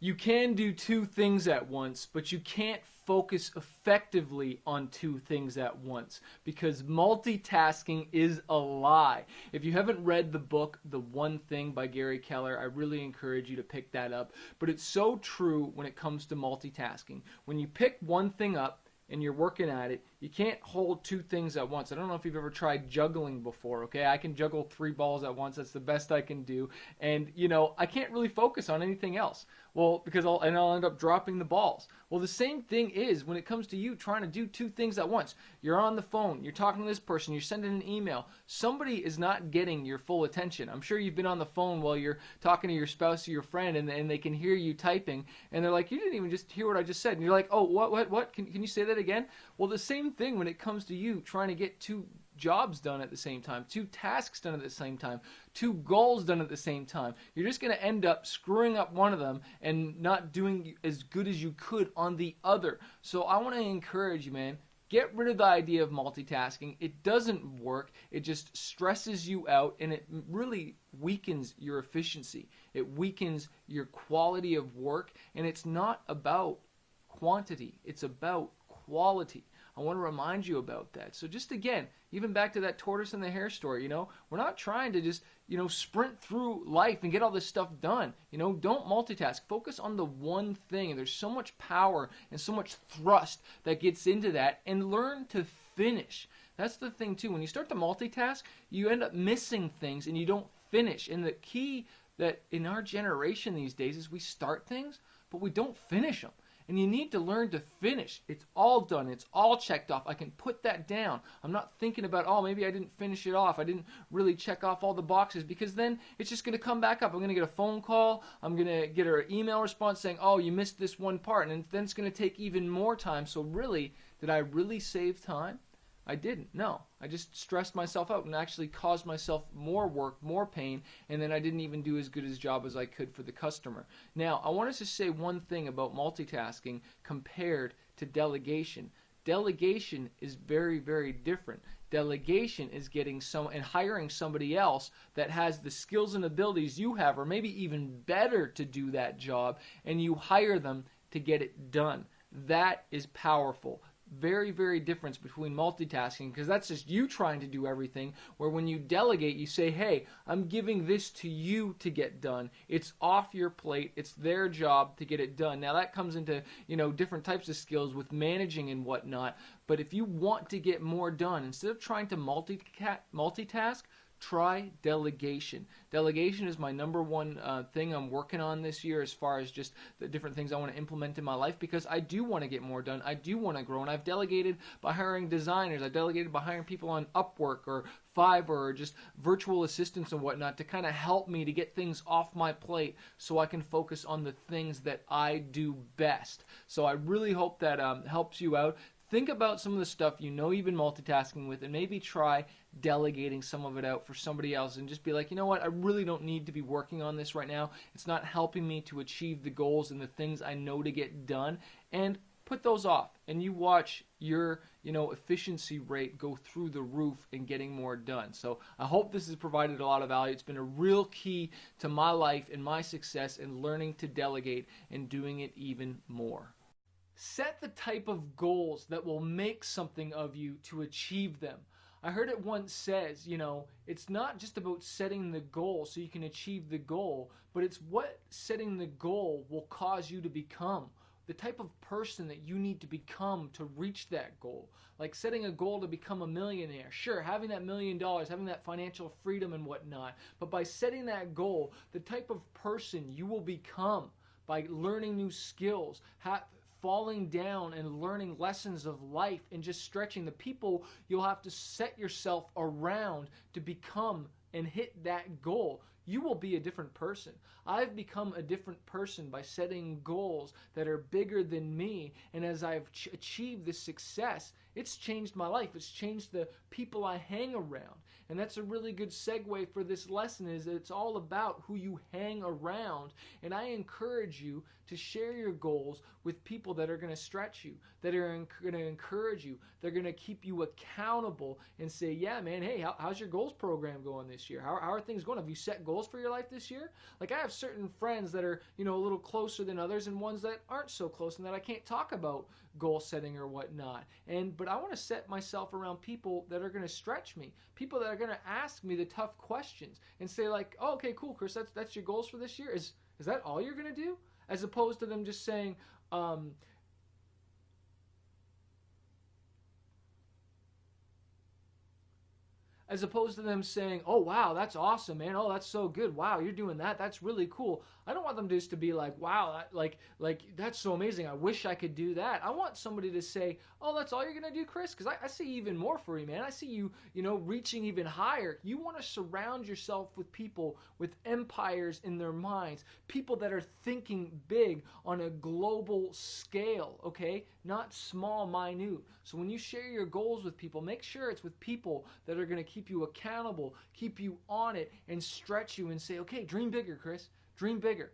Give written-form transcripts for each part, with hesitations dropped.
You can do two things at once, but you can't focus effectively on two things at once because multitasking is a lie. If you haven't read the book, The One Thing by Gary Keller, I really encourage you to pick that up. But it's so true when it comes to multitasking. When you pick one thing up, and you're working at it, you can't hold two things at once. I don't know if you've ever tried juggling before, okay? I can juggle three balls at once. That's the best I can do. And, I can't really focus on anything else. Well, because I'll end up dropping the balls. Well, the same thing is when it comes to you trying to do two things at once. You're on the phone, you're talking to this person, you're sending an email. Somebody is not getting your full attention. I'm sure you've been on the phone while you're talking to your spouse or your friend, and they can hear you typing, and they're like, you didn't even just hear what I just said. And you're like, oh, what? Can you say that again? Well, the same thing when it comes to you trying to get two jobs done at the same time, two tasks done at the same time, two goals done at the same time. You're just going to end up screwing up one of them and not doing as good as you could on the other. So I want to encourage you, man, get rid of the idea of multitasking. It doesn't work. It just stresses you out, and it really weakens your efficiency. It weakens your quality of work, and it's not about quantity. It's about quality. I want to remind you about that. So just again, even back to that tortoise and the hare story, we're not trying to just, sprint through life and get all this stuff done. Don't multitask. Focus on the one thing. And there's so much power and so much thrust that gets into that, and learn to finish. That's the thing too. When you start to multitask, you end up missing things and you don't finish. And the key that in our generation these days is we start things, but we don't finish them. And you need to learn to finish. It's all done. It's all checked off. I can put that down. I'm not thinking about, oh, maybe I didn't finish it off. I didn't really check off all the boxes, because then it's just going to come back up. I'm going to get a phone call. I'm going to get an email response saying, oh, you missed this one part. And then it's going to take even more time. So really, did I really save time? I didn't. No. I just stressed myself out and actually caused myself more work, more pain, and then I didn't even do as good a job as I could for the customer. Now, I want us to say one thing about multitasking compared to delegation. Delegation is very, very different. Delegation is getting and hiring somebody else that has the skills and abilities you have, or maybe even better to do that job, and you hire them to get it done. That is powerful. Very, very difference between multitasking, because that's just you trying to do everything, where when you delegate, you say, hey, I'm giving this to you to get done. It's off your plate. It's their job to get it done. Now that comes into, different types of skills with managing and whatnot, but if you want to get more done, instead of trying to multitask, try delegation. Delegation is my number one thing I'm working on this year, as far as just the different things I want to implement in my life, because I do want to get more done. I do want to grow, and I've delegated by hiring designers. I've delegated by hiring people on Upwork or Fiverr or just virtual assistants and whatnot to kind of help me to get things off my plate so I can focus on the things that I do best. So I really hope that helps you out. Think about some of the stuff you've been multitasking with, and maybe try delegating some of it out for somebody else, and just be like, you know what, I really don't need to be working on this right now. It's not helping me to achieve the goals and the things I know to get done, and put those off. And you watch your efficiency rate go through the roof in getting more done. So I hope this has provided a lot of value. It's been a real key to my life and my success in learning to delegate and doing it even more. Set the type of goals that will make something of you to achieve them. I heard it once says, it's not just about setting the goal so you can achieve the goal, but it's what setting the goal will cause you to become. The type of person that you need to become to reach that goal. Like setting a goal to become a millionaire. Sure, having that $1 million, having that financial freedom and whatnot. But by setting that goal, the type of person you will become by learning new skills, falling down and learning lessons of life, and just stretching the people you'll have to set yourself around to become and hit that goal. You will be a different person. I've become a different person by setting goals that are bigger than me, and as I've achieved this success, it's changed my life. It's changed the people I hang around. And that's a really good segue for this lesson, is that it's all about who you hang around. And I encourage you to share your goals with people that are going to stretch you, that are going to encourage you, they're going to keep you accountable and say, yeah, man, hey, how's your goals program going this year? How are things going? Have you set goals for your life this year? Like, I have certain friends that are, a little closer than others, and ones that aren't so close and that I can't talk about goal setting or whatnot. But I want to set myself around people that are going to stretch me, people that are going to ask me the tough questions and say, like, oh, okay, cool, Chris, that's your goals for this year? Is that all you're going to do? As opposed to them just saying, as opposed to them saying, oh, wow, that's awesome, man. Oh, that's so good. Wow, you're doing that. That's really cool. I don't want them just to be like, wow, like that's so amazing. I wish I could do that. I want somebody to say, oh, that's all you're going to do, Chris? Because I see even more for you, man. I see you, reaching even higher. You want to surround yourself with people with empires in their minds, people that are thinking big on a global scale, okay? Not small, minute. So when you share your goals with people, make sure it's with people that are going to keep you accountable, keep you on it, and stretch you and say, okay, dream bigger, Chris. Dream bigger.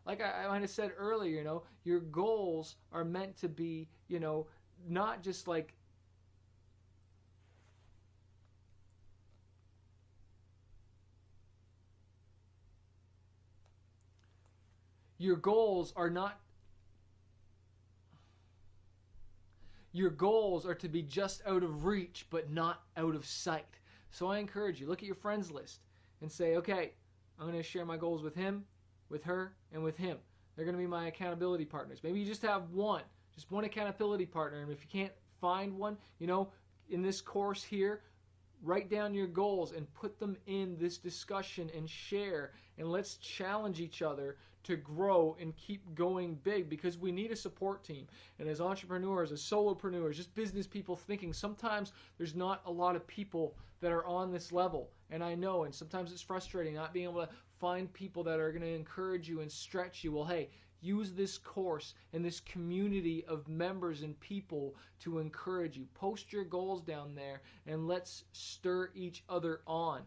Like I might have said earlier, your goals are meant to be, not just like your goals are not your goals are to be just out of reach but not out of sight. So I encourage you, look at your friends list and say, okay, I'm going to share my goals with him, with her, and with him. They're going to be my accountability partners. Maybe you just have just one accountability partner. And if you can't find one, in this course here, write down your goals and put them in this discussion and share. And let's challenge each other to grow and keep going big, because we need a support team. And as entrepreneurs, as solopreneurs, just business people thinking, sometimes there's not a lot of people that are on this level. And I know, and sometimes it's frustrating not being able to find people that are going to encourage you and stretch you. Well, hey, use this course and this community of members and people to encourage you. Post your goals down there and let's stir each other on.